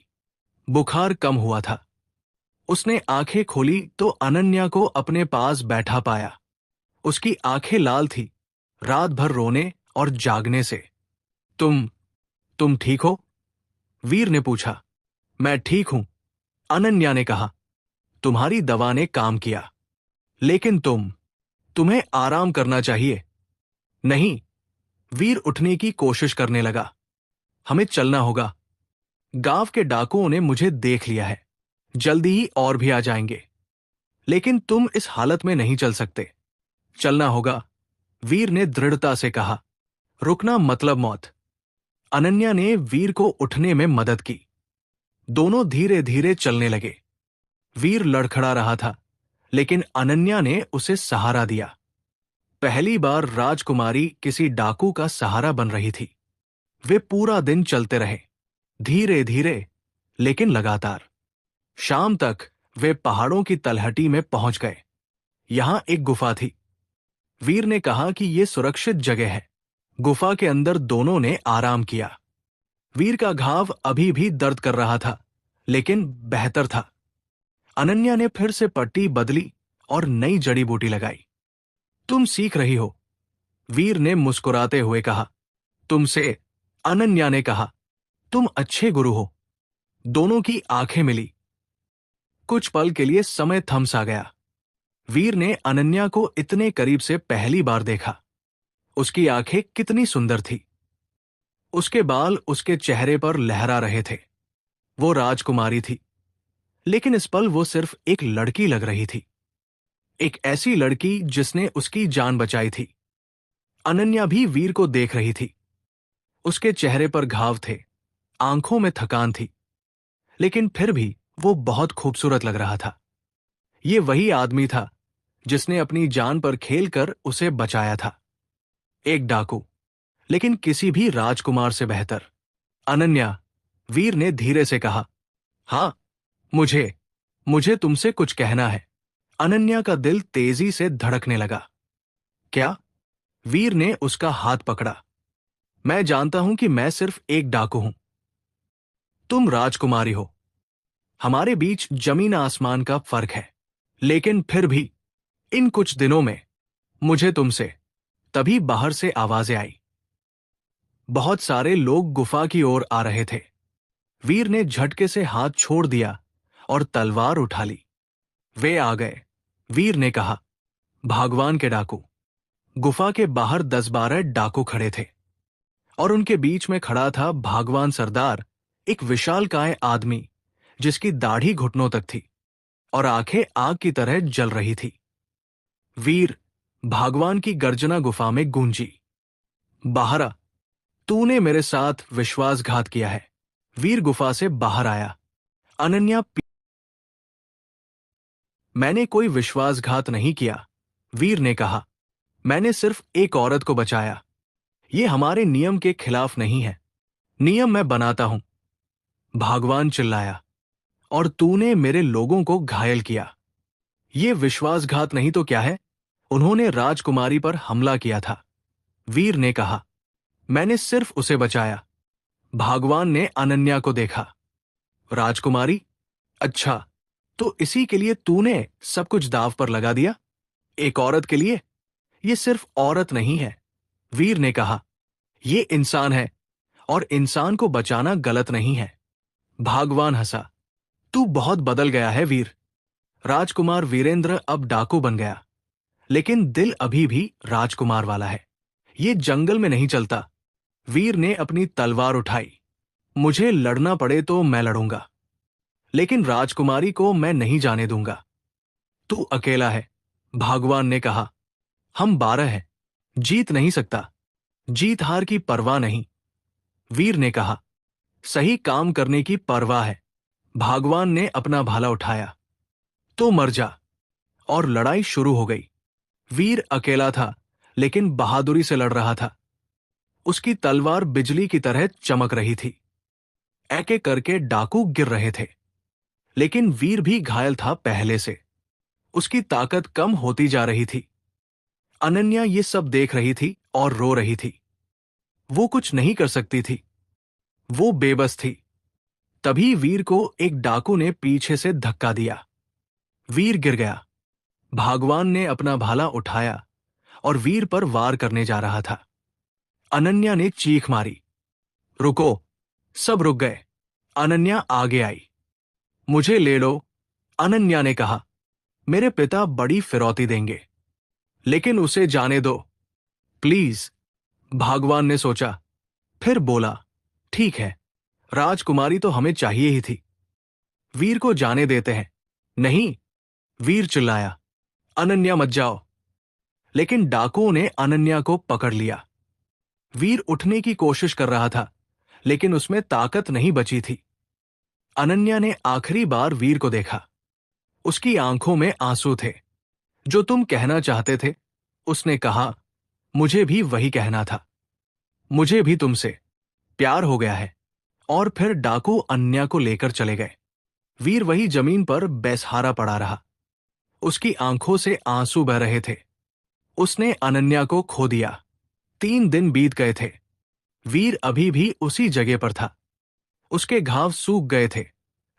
बुखार कम हुआ था। उसने आंखें खोली तो अनन्या को अपने पास बैठा पाया। उसकी आंखें लाल थी, रात भर रोने और जागने से। तुम तुम ठीक हो? वीर ने पूछा। मैं ठीक हूं, अनन्या ने कहा। तुम्हारी दवा ने काम किया, लेकिन तुम्हें आराम करना चाहिए। नहीं, वीर उठने की कोशिश करने लगा। हमें चलना होगा। गांव के डाकुओं ने मुझे देख लिया है, जल्दी ही और भी आ जाएंगे। लेकिन तुम इस हालत में नहीं चल सकते। चलना होगा, वीर ने दृढ़ता से कहा। रुकना मतलब मौत। अनन्या ने वीर को उठने में मदद की। दोनों धीरे धीरे चलने लगे। वीर लड़खड़ा रहा था, लेकिन अनन्या ने उसे सहारा दिया। पहली बार राजकुमारी किसी डाकू का सहारा बन रही थी। वे पूरा दिन चलते रहे, धीरे धीरे लेकिन लगातार। शाम तक वे पहाड़ों की तलहटी में पहुंच गए। यहां एक गुफा थी। वीर ने कहा कि यह सुरक्षित जगह है। गुफा के अंदर दोनों ने आराम किया। वीर का घाव अभी भी दर्द कर रहा था, लेकिन बेहतर था। अनन्या ने फिर से पट्टी बदली और नई जड़ी बूटी लगाई। तुम सीख रही हो, वीर ने मुस्कुराते हुए कहा। तुमसे, अनन्या ने कहा। तुम अच्छे गुरु हो। दोनों की आंखें मिली। कुछ पल के लिए समय थम सा गया। वीर ने अनन्या को इतने करीब से पहली बार देखा। उसकी आंखें कितनी सुंदर थी। उसके बाल उसके चेहरे पर लहरा रहे थे। वो राजकुमारी थी, लेकिन इस पल वो सिर्फ एक लड़की लग रही थी। एक ऐसी लड़की जिसने उसकी जान बचाई थी। अनन्या भी वीर को देख रही थी। उसके चेहरे पर घाव थे, आंखों में थकान थी, लेकिन फिर भी वो बहुत खूबसूरत लग रहा था। ये वही आदमी था जिसने अपनी जान पर खेलकर उसे बचाया था। एक डाकू, लेकिन किसी भी राजकुमार से बेहतर। अनन्या, वीर ने धीरे से कहा। हाँ, मुझे मुझे तुमसे कुछ कहना है। अनन्या का दिल तेजी से धड़कने लगा। क्या? वीर ने उसका हाथ पकड़ा। मैं जानता हूं कि मैं सिर्फ एक डाकू हूं। तुम राजकुमारी हो। हमारे बीच जमीन आसमान का फर्क है, लेकिन फिर भी इन कुछ दिनों में मुझे तुमसे। तभी बाहर से आवाजें आई। बहुत सारे लोग गुफा की ओर आ रहे थे। वीर ने झटके से हाथ छोड़ दिया और तलवार उठा ली। वे आ गए, वीर ने कहा। भगवान के डाकू, गुफा के बाहर 10-12 डाकू खड़े थे और उनके बीच में खड़ा था भागवान सरदार, एक विशालकाय आदमी जिसकी दाढ़ी घुटनों तक थी और आंखें आग की तरह जल रही थी। वीर, भागवान की गर्जना गुफा में गूंजी। बाहर आ, तूने मेरे साथ विश्वासघात किया है। वीर गुफा से बाहर आया। अनन्या, मैंने कोई विश्वासघात नहीं किया, वीर ने कहा। मैंने सिर्फ एक औरत को बचाया। ये हमारे नियम के खिलाफ नहीं है। नियम मैं बनाता हूं, भागवान चिल्लाया। और तूने मेरे लोगों को घायल किया। ये विश्वासघात नहीं तो क्या है? उन्होंने राजकुमारी पर हमला किया था, वीर ने कहा। मैंने सिर्फ उसे बचाया। भागवान ने अनन्या को देखा। राजकुमारी? अच्छा, तो इसी के लिए तूने सब कुछ दांव पर लगा दिया? एक औरत के लिए? ये सिर्फ औरत नहीं है, वीर ने कहा। ये इंसान है और इंसान को बचाना गलत नहीं है। भागवान हंसा। तू बहुत बदल गया है वीर। राजकुमार वीरेंद्र अब डाकू बन गया, लेकिन दिल अभी भी राजकुमार वाला है। ये जंगल में नहीं चलता। वीर ने अपनी तलवार उठाई। मुझे लड़ना पड़े तो मैं लड़ूंगा, लेकिन राजकुमारी को मैं नहीं जाने दूंगा। तू अकेला है, भागवान ने कहा। हम 12 हैं। जीत नहीं सकता। जीत हार की परवाह नहीं, वीर ने कहा। सही काम करने की परवाह है। भागवान ने अपना भाला उठाया। तो मर जा। और लड़ाई शुरू हो गई। वीर अकेला था, लेकिन बहादुरी से लड़ रहा था। उसकी तलवार बिजली की तरह चमक रही थी। एक एक करके डाकू गिर रहे थे, लेकिन वीर भी घायल था पहले से। उसकी ताकत कम होती जा रही थी। अनन्या ये सब देख रही थी और रो रही थी। वो कुछ नहीं कर सकती थी। वो बेबस थी। तभी वीर को एक डाकू ने पीछे से धक्का दिया। वीर गिर गया। भागवान ने अपना भाला उठाया और वीर पर वार करने जा रहा था। अनन्या ने चीख मारी। रुको! सब रुक गए। अनन्या आगे आई। मुझे ले लो, अनन्या ने कहा। मेरे पिता बड़ी फिरौती देंगे, लेकिन उसे जाने दो, प्लीज। भागवान ने सोचा, फिर बोला, ठीक है, राजकुमारी तो हमें चाहिए ही थी। वीर को जाने देते हैं। नहीं, वीर चिल्लाया। अनन्या मत जाओ। लेकिन डाकुओं ने अनन्या को पकड़ लिया। वीर उठने की कोशिश कर रहा था, लेकिन उसमें ताकत नहीं बची थी। अनन्या ने आखिरी बार वीर को देखा। उसकी आंखों में आंसू थे। जो तुम कहना चाहते थे, उसने कहा। मुझे भी वही कहना था। मुझे भी तुमसे प्यार हो गया है। और फिर डाकू अनन्या को लेकर चले गए। वीर वही जमीन पर बेसहारा पड़ा रहा। उसकी आंखों से आंसू बह रहे थे। उसने अनन्या को खो दिया। 3 दिन बीत गए थे। वीर अभी भी उसी जगह पर था। उसके घाव सूख गए थे,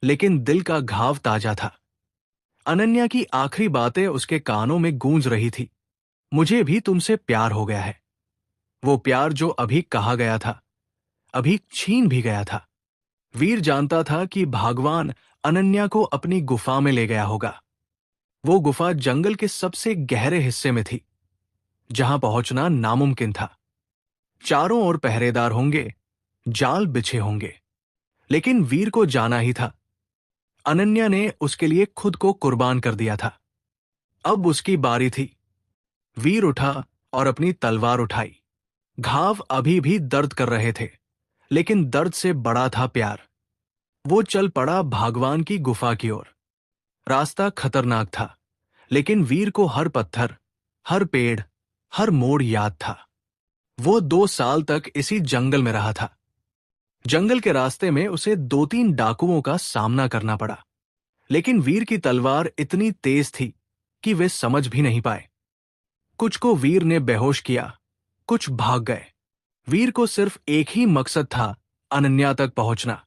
लेकिन दिल का घाव ताजा था। अनन्या की आखिरी बातें उसके कानों में गूंज रही थी। मुझे भी तुमसे प्यार हो गया है। वो प्यार जो अभी कहा गया था, अभी छीन भी गया था। वीर जानता था कि भगवान अनन्या को अपनी गुफा में ले गया होगा। वो गुफा जंगल के सबसे गहरे हिस्से में थी, जहां पहुंचना नामुमकिन था। चारों ओर पहरेदार होंगे, जाल बिछे होंगे, लेकिन वीर को जाना ही था। अनन्या ने उसके लिए खुद को कुर्बान कर दिया था। अब उसकी बारी थी। वीर उठा और अपनी तलवार उठाई। घाव अभी भी दर्द कर रहे थे, लेकिन दर्द से बड़ा था प्यार। वो चल पड़ा भगवान की गुफा की ओर। रास्ता खतरनाक था, लेकिन वीर को हर पत्थर, हर पेड़, हर मोड़ याद था। वो 2 साल तक इसी जंगल में रहा था। जंगल के रास्ते में उसे 2-3 डाकुओं का सामना करना पड़ा, लेकिन वीर की तलवार इतनी तेज थी कि वे समझ भी नहीं पाए। कुछ को वीर ने बेहोश किया, कुछ भाग गए। वीर को सिर्फ एक ही मकसद था, अनन्या तक पहुंचना।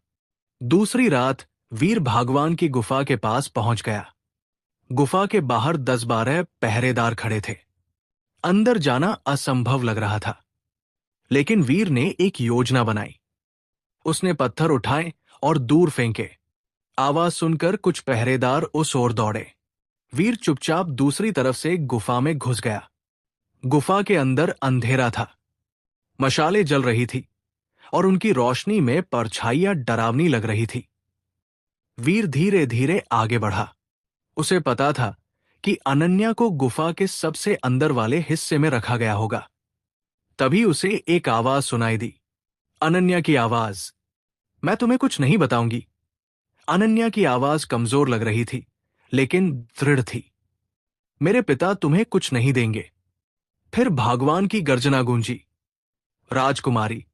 दूसरी रात वीर भगवान की गुफा के पास पहुंच गया। गुफा के बाहर 10-12 पहरेदार खड़े थे। अंदर जाना असंभव लग रहा था, लेकिन वीर ने एक योजना बनाई। उसने पत्थर उठाए और दूर फेंके। आवाज सुनकर कुछ पहरेदार उस ओर दौड़े। वीर चुपचाप दूसरी तरफ से गुफा में घुस गया। गुफा के अंदर अंधेरा था। मशालें जल रही थी और उनकी रोशनी में परछाइयां डरावनी लग रही थी। वीर धीरे धीरे आगे बढ़ा। उसे पता था कि अनन्या को गुफा के सबसे अंदर वाले हिस्से में रखा गया होगा। तभी उसे एक आवाज सुनाई दी। अनन्या की आवाज। मैं तुम्हें कुछ नहीं बताऊंगी। अनन्या की आवाज कमजोर लग रही थी, लेकिन दृढ़ थी। मेरे पिता तुम्हें कुछ नहीं देंगे। फिर भगवान की गर्जना गूंजी। राजकुमारी,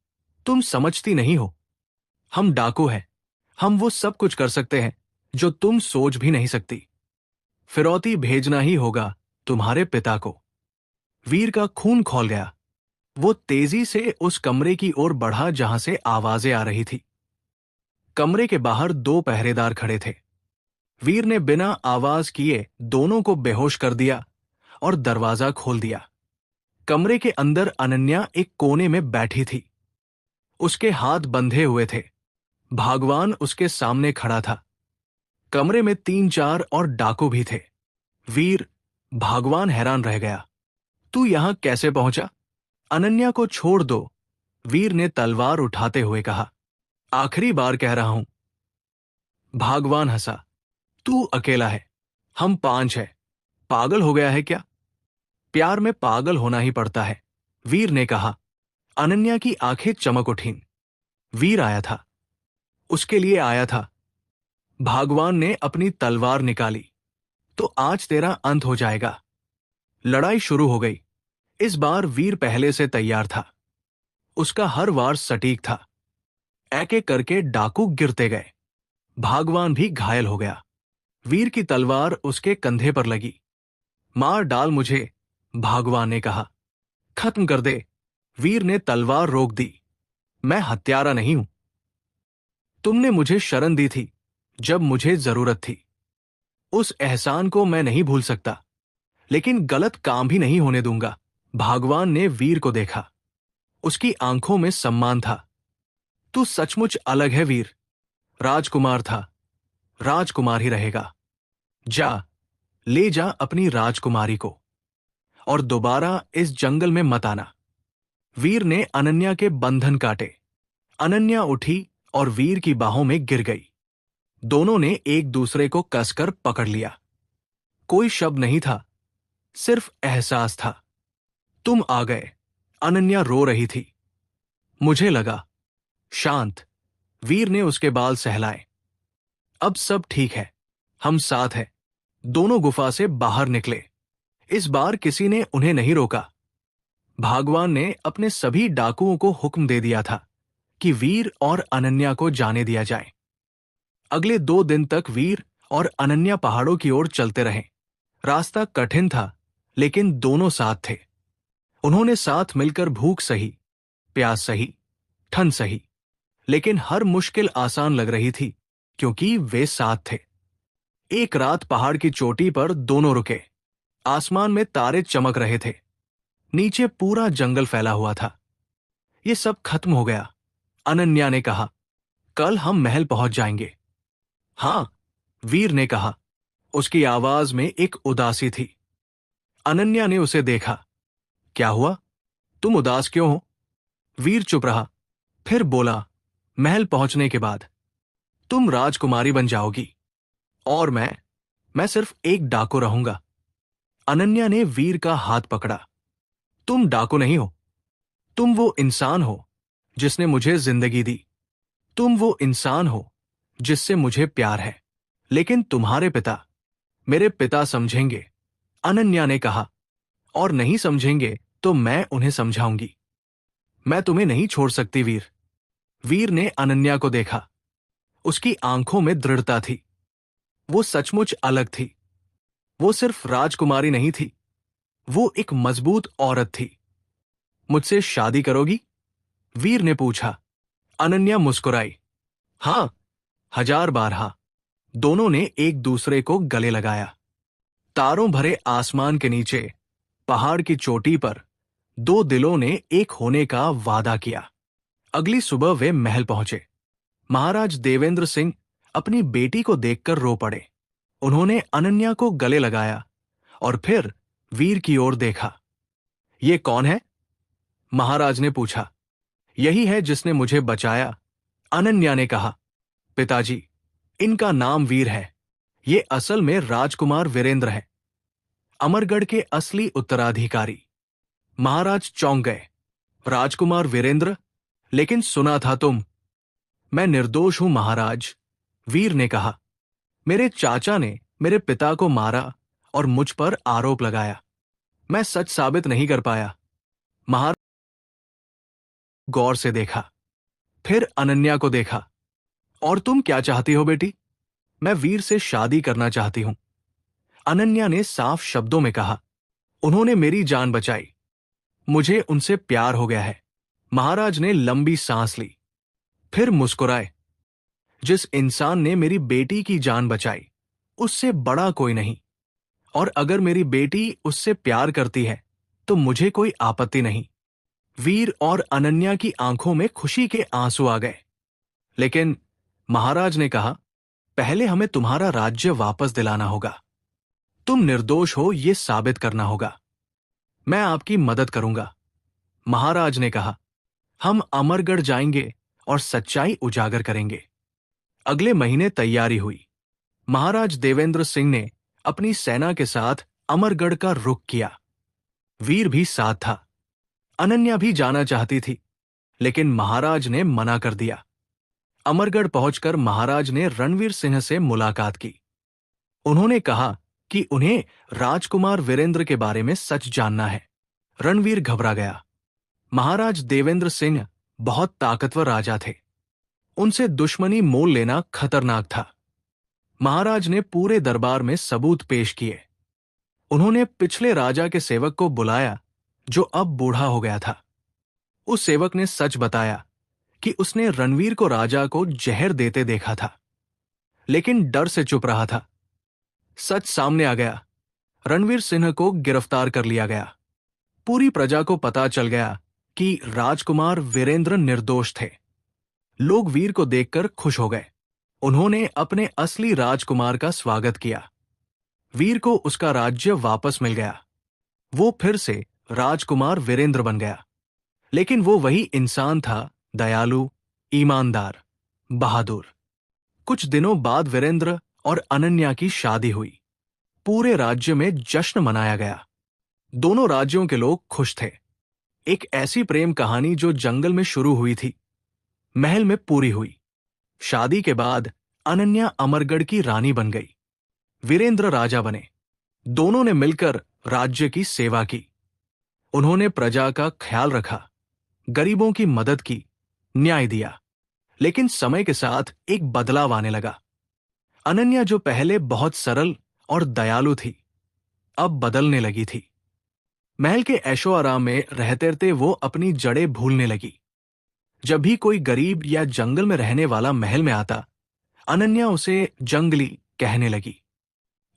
तुम समझती नहीं हो। हम डाकू हैं। हम वो सब कुछ कर सकते हैं जो तुम सोच भी नहीं सकती। फिरौती भेजना ही होगा तुम्हारे पिता को। वीर का खून खौल गया। वो तेजी से उस कमरे की ओर बढ़ा जहां से आवाजें आ रही थी। कमरे के बाहर दो पहरेदार खड़े थे। वीर ने बिना आवाज किए दोनों को बेहोश कर दिया और दरवाजा खोल दिया। कमरे के अंदर अनन्या एक कोने में बैठी थी। उसके हाथ बंधे हुए थे। भगवान उसके सामने खड़ा था। कमरे में 3-4 और डाकू भी थे। वीर, भगवान हैरान रह गया। तू यहां कैसे पहुंचा? अनन्या को छोड़ दो, वीर ने तलवार उठाते हुए कहा। आखिरी बार कह रहा हूं। भगवान हंसा। तू अकेला है, हम 5 हैं। पागल हो गया है क्या? प्यार में पागल होना ही पड़ता है, वीर ने कहा। अनन्या की आंखें चमक उठीं। वीर आया था, उसके लिए आया था। भगवान ने अपनी तलवार निकाली। तो आज तेरा अंत हो जाएगा। लड़ाई शुरू हो गई। इस बार वीर पहले से तैयार था। उसका हर वार सटीक था। एक एक करके डाकू गिरते गए। भगवान भी घायल हो गया। वीर की तलवार उसके कंधे पर लगी। मार डाल मुझे, भगवान ने कहा। खत्म कर दे, वीर ने तलवार रोक दी। मैं हत्यारा नहीं हूं। तुमने मुझे शरण दी थी जब मुझे जरूरत थी। उस एहसान को मैं नहीं भूल सकता, लेकिन गलत काम भी नहीं होने दूंगा। भगवान ने वीर को देखा। उसकी आंखों में सम्मान था। तू सचमुच अलग है वीर। राजकुमार था, राजकुमार ही रहेगा। जा, ले जा अपनी राजकुमारी को, और दोबारा इस जंगल में मत आना। वीर ने अनन्या के बंधन काटे। अनन्या उठी और वीर की बाहों में गिर गई। दोनों ने एक दूसरे को कसकर पकड़ लिया। कोई शब्द नहीं था, सिर्फ एहसास था। तुम आ गए। अनन्या रो रही थी। मुझे लगा। शांत, वीर ने उसके बाल सहलाए। अब सब ठीक है, हम साथ हैं। दोनों गुफा से बाहर निकले। इस बार किसी ने उन्हें नहीं रोका। भगवान ने अपने सभी डाकुओं को हुक्म दे दिया था कि वीर और अनन्या को जाने दिया जाए। अगले 2 दिन तक वीर और अनन्या पहाड़ों की ओर चलते रहे। रास्ता कठिन था, लेकिन दोनों साथ थे। उन्होंने साथ मिलकर भूख सही, प्यास सही, ठंड सही, लेकिन हर मुश्किल आसान लग रही थी क्योंकि वे साथ थे। एक रात पहाड़ की चोटी पर दोनों रुके। आसमान में तारे चमक रहे थे। नीचे पूरा जंगल फैला हुआ था। ये सब खत्म हो गया, अनन्या ने कहा। कल हम महल पहुंच जाएंगे। हां, वीर ने कहा। उसकी आवाज में एक उदासी थी। अनन्या ने उसे देखा। क्या हुआ? तुम उदास क्यों हो? वीर चुप रहा, फिर बोला, महल पहुंचने के बाद तुम राजकुमारी बन जाओगी, और मैं सिर्फ एक डाकू रहूंगा। अनन्या ने वीर का हाथ पकड़ा। तुम डाकू नहीं हो। तुम वो इंसान हो जिसने मुझे जिंदगी दी। तुम वो इंसान हो जिससे मुझे प्यार है। लेकिन तुम्हारे पिता, मेरे पिता समझेंगे, अनन्या ने कहा, और नहीं समझेंगे तो मैं उन्हें समझाऊंगी। मैं तुम्हें नहीं छोड़ सकती वीर। वीर ने अनन्या को देखा। उसकी आंखों में दृढ़ता थी। वो सचमुच अलग थी। वो सिर्फ राजकुमारी नहीं थी, वो एक मजबूत औरत थी। मुझसे शादी करोगी? वीर ने पूछा। अनन्या मुस्कुराई। हां, 1000 बार हां। दोनों ने एक दूसरे को गले लगाया। तारों भरे आसमान के नीचे, पहाड़ की चोटी पर, दो दिलों ने एक होने का वादा किया। अगली सुबह वे महल पहुंचे। महाराज देवेंद्र सिंह अपनी बेटी को देखकर रो पड़े। उन्होंने अनन्या को गले लगाया और फिर वीर की ओर देखा। ये कौन है? महाराज ने पूछा। यही है जिसने मुझे बचाया, अनन्या ने कहा। पिताजी, इनका नाम वीर है। ये असल में राजकुमार वीरेंद्र है, अमरगढ़ के असली उत्तराधिकारी। महाराज चौंक गए। राजकुमार वीरेंद्र? लेकिन सुना था तुम। मैं निर्दोष हूं महाराज, वीर ने कहा। मेरे चाचा ने मेरे पिता को मारा और मुझ पर आरोप लगाया। मैं सच साबित नहीं कर पाया। महाराज गौर से देखा, फिर अनन्या को देखा। और तुम क्या चाहती हो बेटी? मैं वीर से शादी करना चाहती हूं, अनन्या ने साफ शब्दों में कहा। उन्होंने मेरी जान बचाई, मुझे उनसे प्यार हो गया है। महाराज ने लंबी सांस ली, फिर मुस्कुराए। जिस इंसान ने मेरी बेटी की जान बचाई, उससे बड़ा कोई नहीं। और अगर मेरी बेटी उससे प्यार करती है तो मुझे कोई आपत्ति नहीं। वीर और अनन्या की आंखों में खुशी के आंसू आ गए। लेकिन महाराज ने कहा, पहले हमें तुम्हारा राज्य वापस दिलाना होगा। तुम निर्दोष हो ये साबित करना होगा। मैं आपकी मदद करूंगा, महाराज ने कहा। हम अमरगढ़ जाएंगे और सच्चाई उजागर करेंगे। अगले महीने तैयारी हुई। महाराज देवेंद्र सिंह ने अपनी सेना के साथ अमरगढ़ का रुख किया। वीर भी साथ था। अनन्या भी जाना चाहती थी, लेकिन महाराज ने मना कर दिया। अमरगढ़ पहुंचकर महाराज ने रणवीर सिंह से मुलाकात की। उन्होंने कहा कि उन्हें राजकुमार वीरेंद्र के बारे में सच जानना है। रणवीर घबरा गया। महाराज देवेंद्र सिंह बहुत ताकतवर राजा थे। उनसे दुश्मनी मोल लेना खतरनाक था। महाराज ने पूरे दरबार में सबूत पेश किए। उन्होंने पिछले राजा के सेवक को बुलाया, जो अब बूढ़ा हो गया था। उस सेवक ने सच बताया कि उसने रणवीर को राजा को जहर देते देखा था, लेकिन डर से चुप रहा था। सच सामने आ गया। रणवीर सिंह को गिरफ्तार कर लिया गया। पूरी प्रजा को पता चल गया कि राजकुमार वीरेंद्र निर्दोष थे। लोग वीर को देखकर खुश हो गए। उन्होंने अपने असली राजकुमार का स्वागत किया। वीर को उसका राज्य वापस मिल गया। वो फिर से राजकुमार वीरेंद्र बन गया। लेकिन वो वही इंसान था, दयालु, ईमानदार, बहादुर। कुछ दिनों बाद वीरेंद्र और अनन्या की शादी हुई। पूरे राज्य में जश्न मनाया गया। दोनों राज्यों के लोग खुश थे। एक ऐसी प्रेम कहानी जो जंगल में शुरू हुई थी, महल में पूरी हुई। शादी के बाद अनन्या अमरगढ़ की रानी बन गई। वीरेंद्र राजा बने। दोनों ने मिलकर राज्य की सेवा की। उन्होंने प्रजा का ख्याल रखा, गरीबों की मदद की, न्याय दिया। लेकिन समय के साथ एक बदलाव आने लगा। अनन्या जो पहले बहुत सरल और दयालु थी, अब बदलने लगी थी। महल के ऐशो आराम में रहते रहते वो अपनी जड़ें भूलने लगी। जब भी कोई गरीब या जंगल में रहने वाला महल में आता, अनन्या उसे जंगली कहने लगी।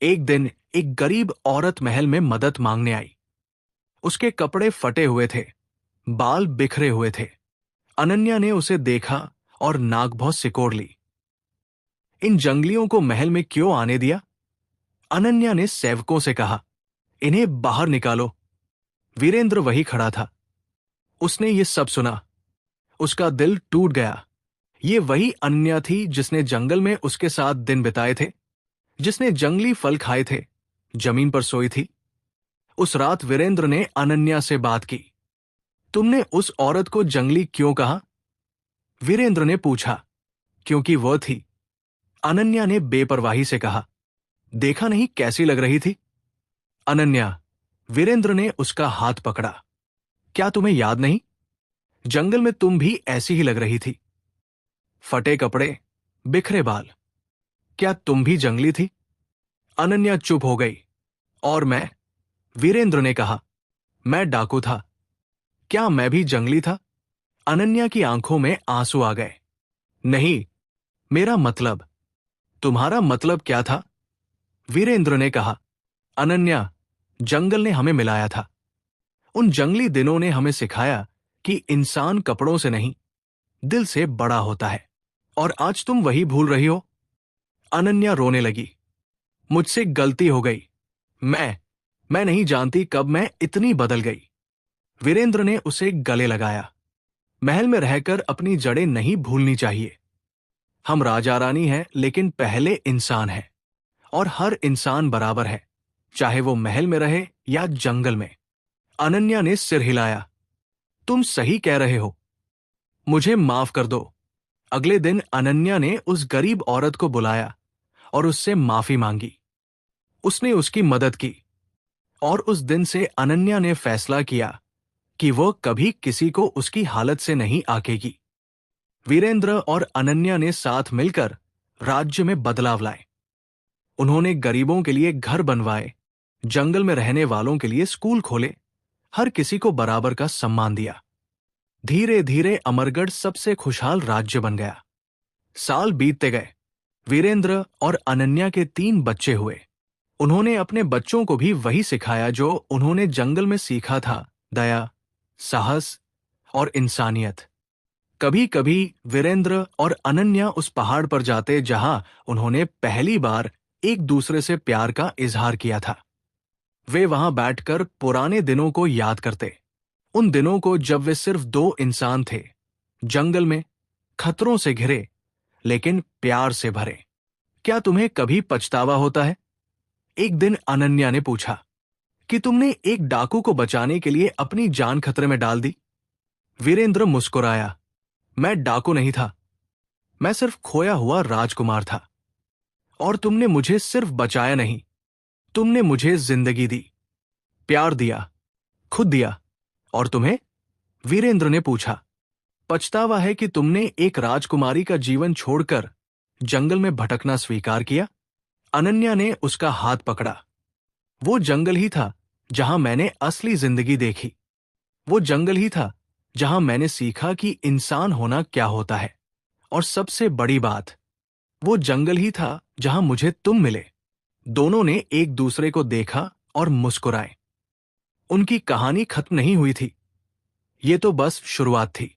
एक दिन एक गरीब औरत महल में मदद मांगने आई। उसके कपड़े फटे हुए थे, बाल बिखरे हुए थे। अनन्या ने उसे देखा और नाक भौं सिकोड़ ली। इन जंगलियों को महल में क्यों आने दिया? अनन्या ने सेवकों से कहा, इन्हें बाहर निकालो। वीरेंद्र वही खड़ा था। उसने ये सब सुना। उसका दिल टूट गया। ये वही अनन्या थी जिसने जंगल में उसके साथ दिन बिताए थे, जिसने जंगली फल खाए थे, जमीन पर सोई थी। उस रात वीरेंद्र ने अनन्या से बात की। तुमने उस औरत को जंगली क्यों कहा? वीरेंद्र ने पूछा। क्योंकि वह थी, अनन्या ने बेपरवाही से कहा। देखा नहीं कैसी लग रही थी? अनन्या, वीरेंद्र ने उसका हाथ पकड़ा। क्या तुम्हें याद नहीं? जंगल में तुम भी ऐसी ही लग रही थी। फटे कपड़े, बिखरे बाल। क्या तुम भी जंगली थी? अनन्या चुप हो गई। और मैं? वीरेंद्र ने कहा, मैं डाकू था। क्या मैं भी जंगली था? अनन्या की आंखों में आंसू आ गए। नहीं, मेरा मतलब। तुम्हारा मतलब क्या था? वीरेंद्र ने कहा, अनन्या, जंगल ने हमें मिलाया था। उन जंगली दिनों ने हमें सिखाया कि इंसान कपड़ों से नहीं, दिल से बड़ा होता है। और आज तुम वही भूल रही हो? अनन्या रोने लगी। मुझसे गलती हो गई। मैं नहीं जानती कब मैं इतनी बदल गई। वीरेंद्र ने उसे गले लगाया। महल में रहकर अपनी जड़ें नहीं भूलनी चाहिए। हम राजा रानी हैं, लेकिन पहले इंसान हैं, और हर इंसान बराबर है, चाहे वो महल में रहे या जंगल में। अनन्या ने सिर हिलाया। तुम सही कह रहे हो, मुझे माफ कर दो। अगले दिन अनन्या ने उस गरीब औरत को बुलाया और उससे माफी मांगी। उसने उसकी मदद की, और उस दिन से अनन्या ने फैसला किया कि वह कभी किसी को उसकी हालत से नहीं आकेगी। वीरेंद्र और अनन्या ने साथ मिलकर राज्य में बदलाव लाए। उन्होंने गरीबों के लिए घर बनवाए, जंगल में रहने वालों के लिए स्कूल खोले, हर किसी को बराबर का सम्मान दिया। धीरे धीरे अमरगढ़ सबसे खुशहाल राज्य बन गया। साल बीतते गए। वीरेंद्र और अनन्या के 3 बच्चे हुए। उन्होंने अपने बच्चों को भी वही सिखाया जो उन्होंने जंगल में सीखा था: दया, साहस और इंसानियत। कभी कभी वीरेंद्र और अनन्या उस पहाड़ पर जाते जहां उन्होंने पहली बार एक दूसरे से प्यार का इजहार किया था। वे वहां बैठकर पुराने दिनों को याद करते, उन दिनों को जब वे सिर्फ 2 इंसान थे, जंगल में, खतरों से घिरे, लेकिन प्यार से भरे। क्या तुम्हें कभी पछतावा होता है? एक दिन अनन्या ने पूछा कि तुमने एक डाकू को बचाने के लिए अपनी जान खतरे में डाल दी। वीरेंद्र मुस्कुराया। मैं डाकू नहीं था, मैं सिर्फ खोया हुआ राजकुमार था। और तुमने मुझे सिर्फ बचाया नहीं, तुमने मुझे जिंदगी दी, प्यार दिया, खुद दिया। और तुम्हें? वीरेंद्र ने पूछा। पछतावा है कि तुमने एक राजकुमारी का जीवन छोड़कर जंगल में भटकना स्वीकार किया? अनन्या ने उसका हाथ पकड़ा। वो जंगल ही था जहां मैंने असली जिंदगी देखी। वो जंगल ही था जहां मैंने सीखा कि इंसान होना क्या होता है। और सबसे बड़ी बात, वो जंगल ही था जहां मुझे तुम मिले। दोनों ने एक दूसरे को देखा और मुस्कुराए। उनकी कहानी खत्म नहीं हुई थी। ये तो बस शुरुआत थी।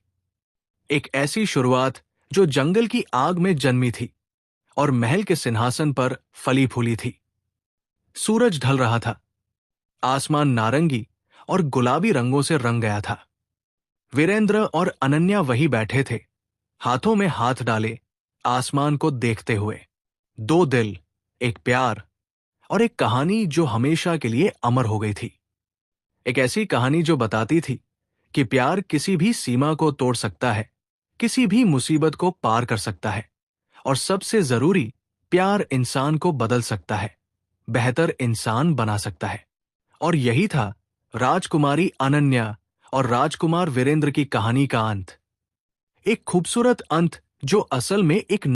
एक ऐसी शुरुआत जो जंगल की आग में जन्मी थी और महल के सिंहासन पर फली फूली थी। सूरज ढल रहा था। आसमान नारंगी और गुलाबी रंगों से रंग गया था। वीरेंद्र और अनन्या वहीं बैठे थे, हाथों में हाथ डाले, आसमान को देखते हुए। 2 दिल, एक प्यार और एक कहानी जो हमेशा के लिए अमर हो गई थी। एक ऐसी कहानी जो बताती थी कि प्यार किसी भी सीमा को तोड़ सकता है, किसी भी मुसीबत को पार कर सकता है, और सबसे जरूरी, प्यार इंसान को बदल सकता है, बेहतर इंसान बना सकता है। और यही था राजकुमारी अनन्या और राजकुमार वीरेंद्र की कहानी का अंत। एक खूबसूरत अंत जो असल में एक